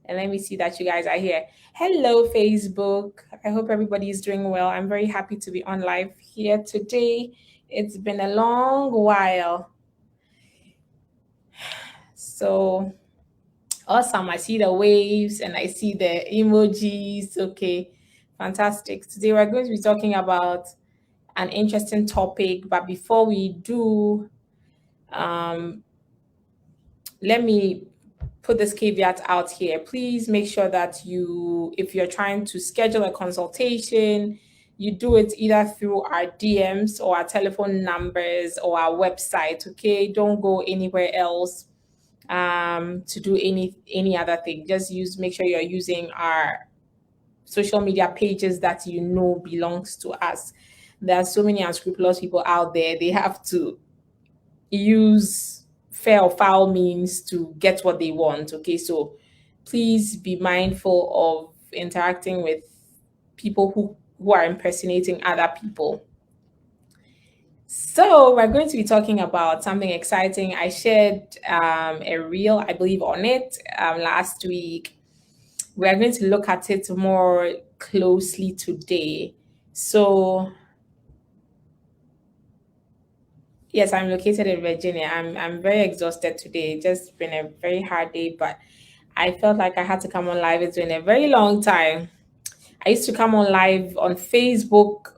And let me see that you guys are here. Hello, Facebook. I hope everybody is doing well. I'm very happy to be on live here today. It's been a long while. So awesome. I see the waves and I see the emojis. Okay, fantastic. Today we're going to be talking about an interesting topic. But before we do, um, let me put this caveat out here. Please make sure that if you're trying to schedule a consultation, you do it either through our DMs or our telephone numbers or our website. Okay, don't go anywhere else to do any other thing. Just make sure you're using our social media pages that you know belongs to us. There are so many unscrupulous people out there. They have to use fair or foul means to get what they want. Okay, so please be mindful of interacting with people who are impersonating other people. So we're going to be talking about something exciting. I shared a reel, I believe, on it last week. We're going to look at it more closely today. So yes, I'm located in Virginia. I'm very exhausted today. It's just been a very hard day, but I felt like I had to come on live. It's been a very long time. I used to come on live on Facebook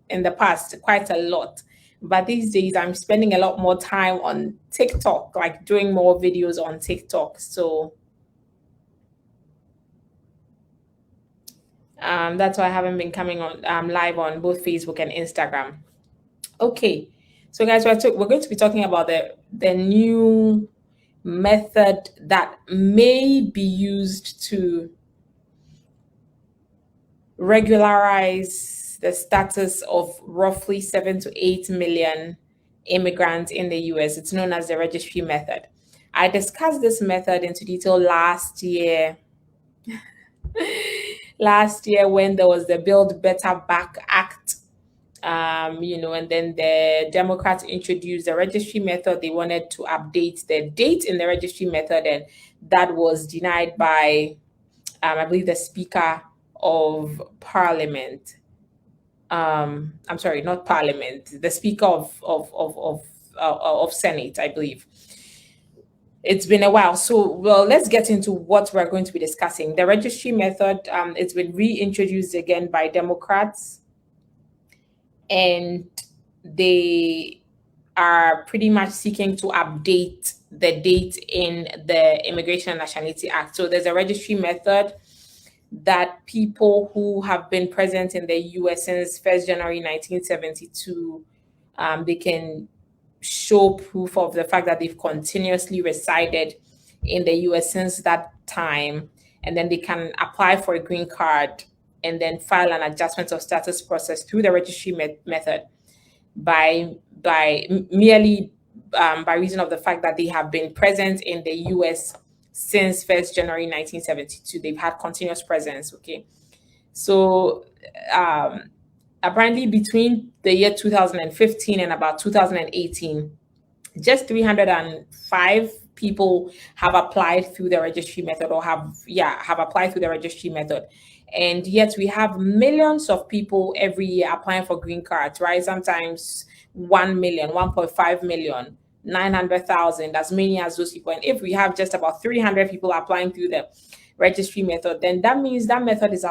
in the past quite a lot. But these days I'm spending a lot more time on TikTok, like doing more videos on TikTok. So that's why I haven't been coming on live on both Facebook and Instagram. Okay, so guys, we're going to be talking about the new method that may be used to regularize the status of roughly 7 to 8 million immigrants in the US. It's known as the registry method. I discussed this method into detail last year. Last year, when there was the Build Better Back Act, and then the Democrats introduced the registry method. They wanted to update the date in the registry method, and that was denied by, I believe, the Speaker of Parliament. I'm sorry, not Parliament, the Speaker of Senate, I believe. It's been a while. So, well, let's get into what we're going to be discussing. The registry method, it's been reintroduced again by Democrats, and they are pretty much seeking to update the date in the Immigration and Nationality Act. So there's a registry method that people who have been present in the US since 1st January 1972, they can show proof of the fact that they've continuously resided in the US since that time, and then they can apply for a green card and then file an adjustment of status process through the registry method by merely by reason of the fact that they have been present in the US since 1st January 1972. They've had continuous presence. Okay, so apparently between the year 2015 and about 2018, just 305 people have applied through the registry method, or have applied through the registry method. And yet we have millions of people every year applying for green cards, right? Sometimes 1 million, 1.5 million, 900,000, as many as those people. And if we have just about 300 people applying through the registry method, then that means that method is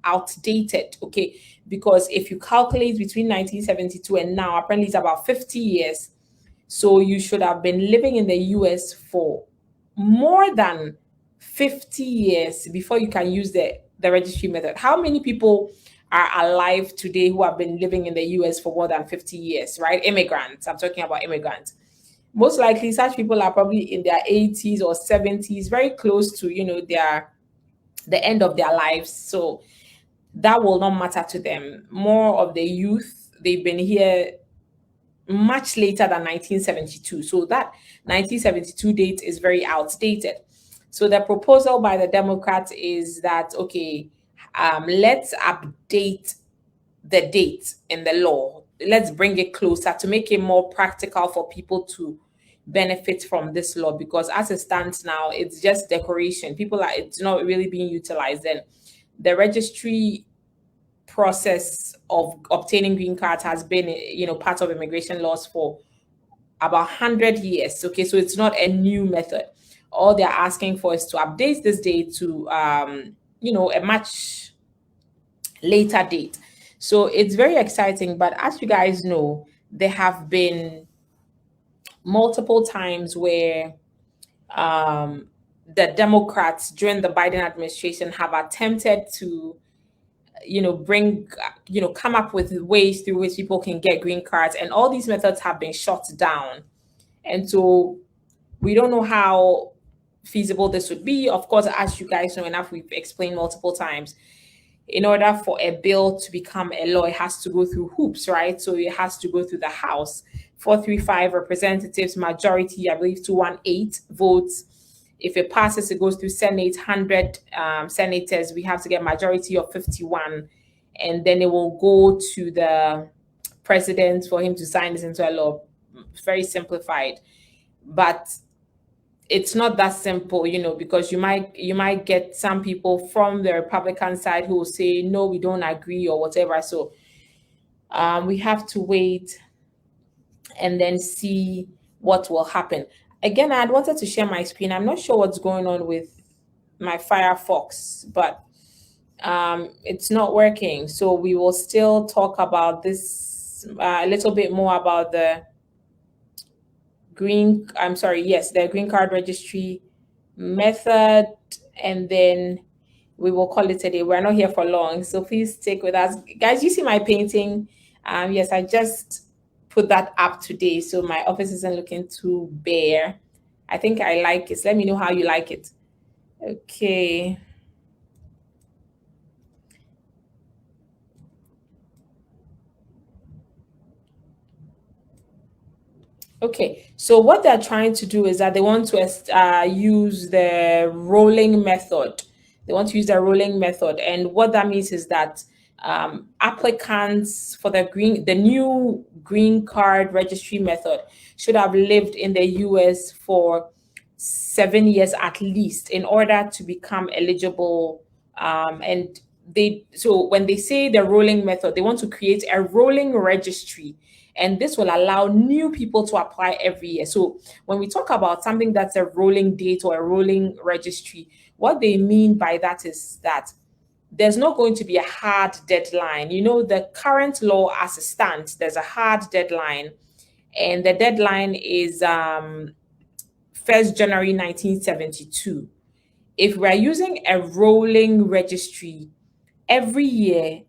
outdated. Okay, because if you calculate between 1972 and now, apparently it's about 50 years. So you should have been living in the US for more than 50 years before you can use the registry method. How many people are alive today who have been living in the US for more than 50 years, right? Immigrants. I'm talking about immigrants. Most likely such people are probably in their 80s or 70s, very close to, the end of their lives. So that will not matter to them. More of the youth, they've been here much later than 1972. So that 1972 date is very outdated. So the proposal by the Democrats is that, okay, let's update the date in the law. Let's bring it closer to make it more practical for people to benefit from this law, because as it stands now, it's just decoration. It's not really being utilized. And the registry process of obtaining green cards has been, part of immigration laws for about 100 years. Okay, so it's not a new method. All they're asking for is to update this date to, a much later date. So it's very exciting. But as you guys know, there have been multiple times where the Democrats during the Biden administration have attempted to, come up with ways through which people can get green cards, and all these methods have been shut down. And so we don't know how feasible this would be. Of course, as you guys know enough, we've explained multiple times, in order for a bill to become a law, it has to go through hoops, right? So it has to go through the House, 435 representatives, majority, I believe 218 votes. If it passes, it goes through Senate, 100 senators. We have to get majority of 51, and then it will go to the president for him to sign this into a law. Very simplified, but it's not that simple, because you might get some people from the Republican side who will say, no, we don't agree or whatever. So we have to wait and then see what will happen. Again, I had wanted to share my screen. I'm not sure what's going on with my Firefox, but it's not working. So we will still talk about this a little bit more about the the green card registry method, and then we will call it a day. We're not here for long, so please stick with us. Guys, you see my painting? Yes, I just put that up today, so my office isn't looking too bare. I think I like it. Let me know how you like it. Okay. Okay, so what they're trying to do is that they want to use the rolling method. They want to use the rolling method, and what that means is that applicants for the new green card registry method should have lived in the U.S. for 7 years at least in order to become eligible. And so when they say the rolling method, they want to create a rolling registry, and this will allow new people to apply every year. So when we talk about something that's a rolling date or a rolling registry, what they mean by that is that there's not going to be a hard deadline. The current law as it stands, there's a hard deadline, and the deadline is 1st January 1972. If we're using a rolling registry, every year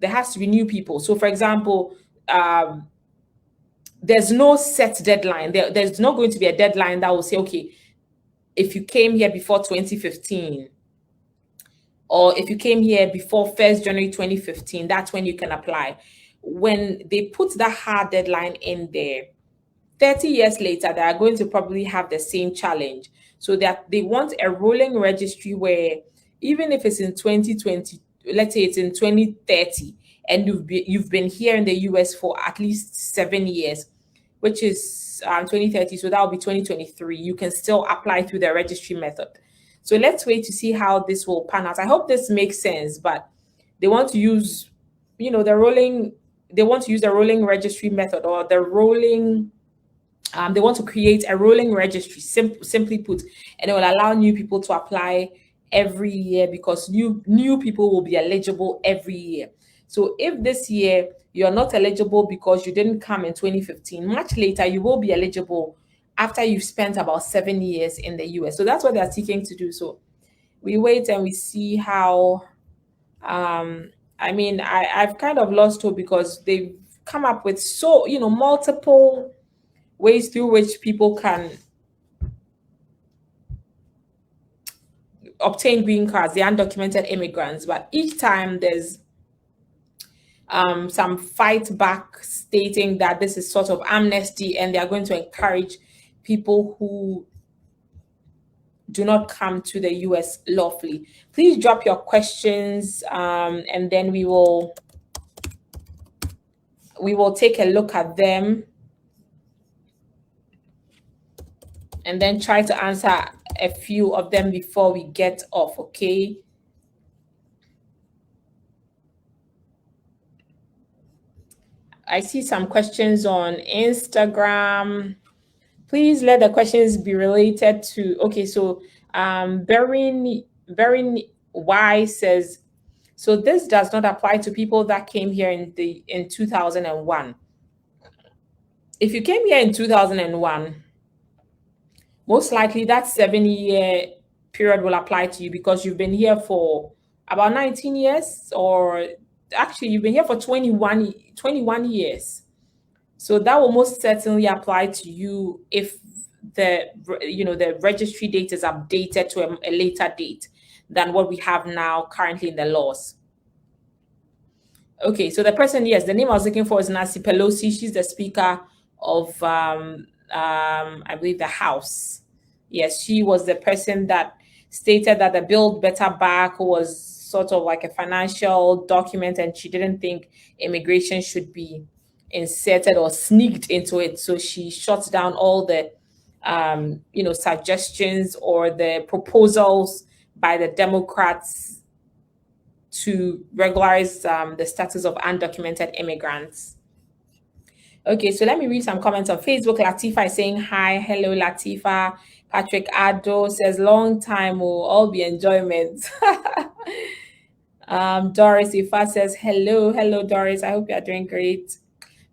there has to be new people. So for example, there's no set deadline. There's not going to be a deadline that will say, okay, if you came here before 2015, or if you came here before 1st January 2015, that's when you can apply. When they put that hard deadline in there, 30 years later, they are going to probably have the same challenge. So that they want a rolling registry where even if it's in 2020, let's say it's in 2030, and you've been here in the US for at least 7 years, which is 2030, so that will be 2023, you can still apply through the registry method. So let's wait to see how this will pan out. I hope this makes sense, but they want to use, they want to use the rolling registry method, or the rolling, they want to create a rolling registry, simply put, and it will allow new people to apply every year, because new people will be eligible every year. So if this year you're not eligible because you didn't come in 2015, much later you will be eligible after you've spent about 7 years in the US. So that's what they're seeking to do. So we wait and we see how. I've kind of lost hope, because they've come up with multiple ways through which people can obtain green cards, the undocumented immigrants. But each time there's some fight back stating that this is sort of amnesty, and they are going to encourage people who do not come to the US lawfully. Please drop your questions, and then we will take a look at them. and then try to answer a few of them before we get off, okay? I see some questions on Instagram. Please let the questions be related to, okay, so Berin Y says, so this does not apply to people that came here in 2001. If you came here in 2001, most likely that 7-year period will apply to you because you've been here for about 19 years, or actually you've been here for 21 years. So that will most certainly apply to you if the registry date is updated to a later date than what we have now currently in the laws. Okay, so the person, yes, the name I was looking for is Nancy Pelosi. She's the Speaker of, I believe, the House. Yes, she was the person that stated that the Build Better Back was sort of like a financial document, and she didn't think immigration should be inserted or sneaked into it. So she shut down all the, suggestions or the proposals by the Democrats to regularize the status of undocumented immigrants. Okay, so let me read some comments on Facebook. Latifa is saying hi. Hello, Latifa. Patrick Addo says, long time will all be enjoyment. Doris Ifa says, hello. Hello, Doris. I hope you are doing great.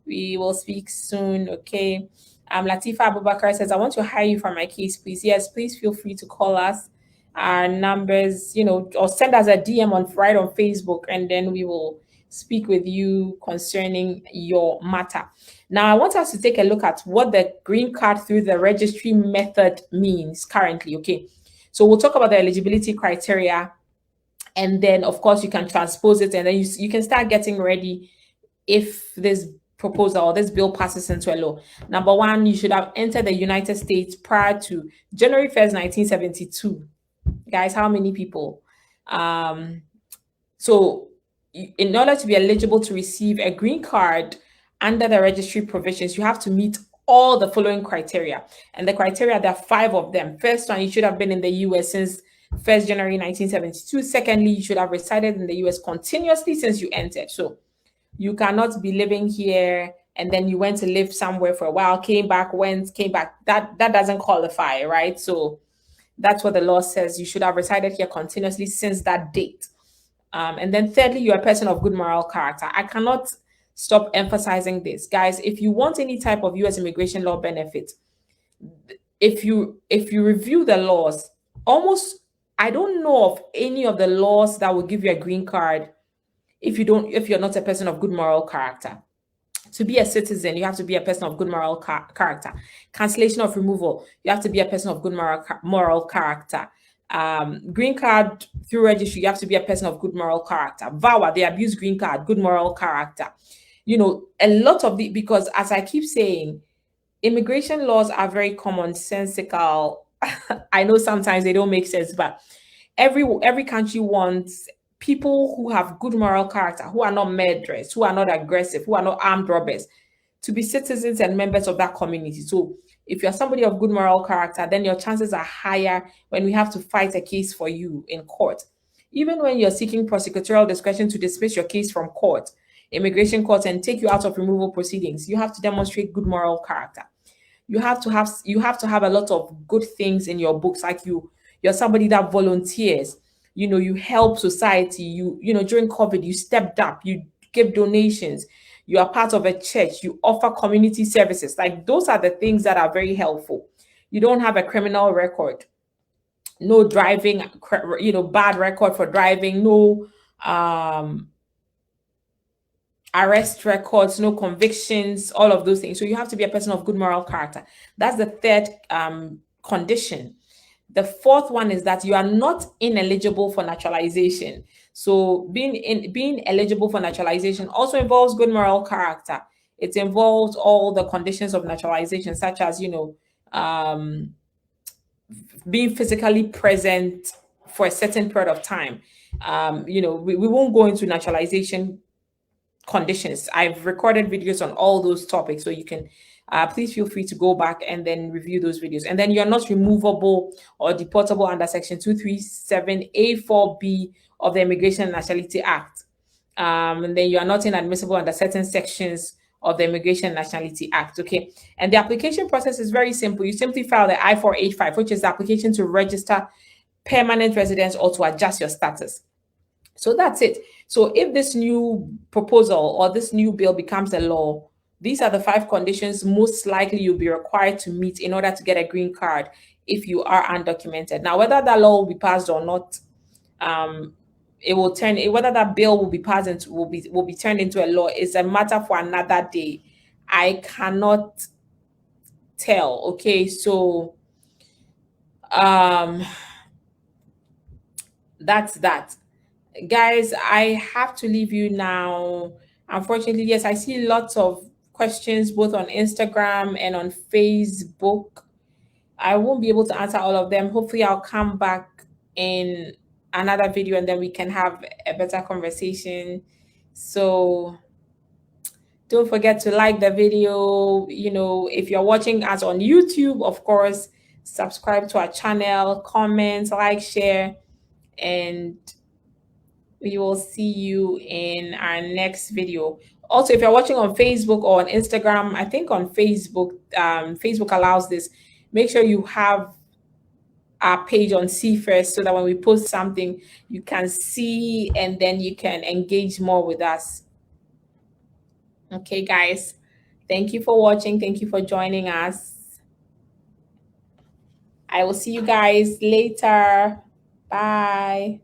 We will speak soon, okay? Latifa Abubakar says, I want to hire you for my case, please. Yes, please feel free to call us. Our numbers, or send us a DM on Facebook, and then we will speak with you concerning your matter. Now, I want us to take a look at what the green card through the registry method means currently, okay? So we'll talk about the eligibility criteria, and then, of course, you can transpose it, and then you can start getting ready if this proposal or this bill passes into a law. Number one, you should have entered the United States prior to January 1st, 1972. Guys, how many people? So in order to be eligible to receive a green card under the registry provisions, you have to meet all the following criteria. And the criteria, there are 5 of them. First one, you should have been in the US since 1st January 1972. Secondly, you should have resided in the US continuously since you entered. So you cannot be living here and then you went to live somewhere for a while, came back. That doesn't qualify, right? So that's what the law says. You should have resided here continuously since that date. And then thirdly, you're a person of good moral character. I cannot stop emphasizing this. Guys, if you want any type of US immigration law benefit, if you review the laws, I don't know of any of the laws that will give you a green card if you're not a person of good moral character. To be a citizen, you have to be a person of good moral character. Cancellation of removal, you have to be a person of good moral character. Green card through registry, you have to be a person of good moral character. VAWA, the abuse green card, good moral character. A lot of because as I keep saying, immigration laws are very commonsensical. I know sometimes they don't make sense, but every country wants people who have good moral character, who are not murderers, who are not aggressive, who are not armed robbers, to be citizens and members of that community. So if you're somebody of good moral character, then your chances are higher when we have to fight a case for you in court. Even when you're seeking prosecutorial discretion to dismiss your case from court, immigration court, and take you out of removal proceedings, you have to demonstrate good moral character. You have to have a lot of good things in your books, like you're somebody that volunteers. You help society. During COVID, you stepped up, you give donations, you are part of a church, you offer community services. Like, those are the things that are very helpful. You don't have a criminal record, no driving, bad record for driving, no arrest records, no convictions, all of those things. So you have to be a person of good moral character. That's the third condition. The fourth one is that you are not ineligible for naturalization. So being eligible for naturalization also involves good moral character. It involves all the conditions of naturalization, such as being physically present for a certain period of time. We won't go into naturalization conditions. I've recorded videos on all those topics, so you can please feel free to go back and then review those videos. And then you're not removable or deportable under Section 237A4B of the Immigration and Nationality Act. And then you are not inadmissible under certain sections of the Immigration and Nationality Act. Okay. And the application process is very simple. You simply file the I-485, which is the application to register permanent residence or to adjust your status. So that's it. So if this new proposal or this new bill becomes a law, these are the 5 conditions most likely you'll be required to meet in order to get a green card if you are undocumented. Now, whether that law will be passed or not, it will turn, whether that bill will be passed and will be turned into a law is a matter for another day. I cannot tell. Okay, so that's that. Guys, I have to leave you now. Unfortunately, yes, I see lots of questions both on Instagram and on Facebook. I won't be able to answer all of them. Hopefully, I'll come back in another video and then we can have a better conversation. So don't forget to like the video. You know, if you're watching us on YouTube, of course, subscribe to our channel, comment, like, share, and we will see you in our next video. Also, if you're watching on Facebook or on Instagram, I think on Facebook, Facebook allows this. Make sure you have our page on See First so that when we post something, you can see and then you can engage more with us. Okay, guys. Thank you for watching. Thank you for joining us. I will see you guys later. Bye.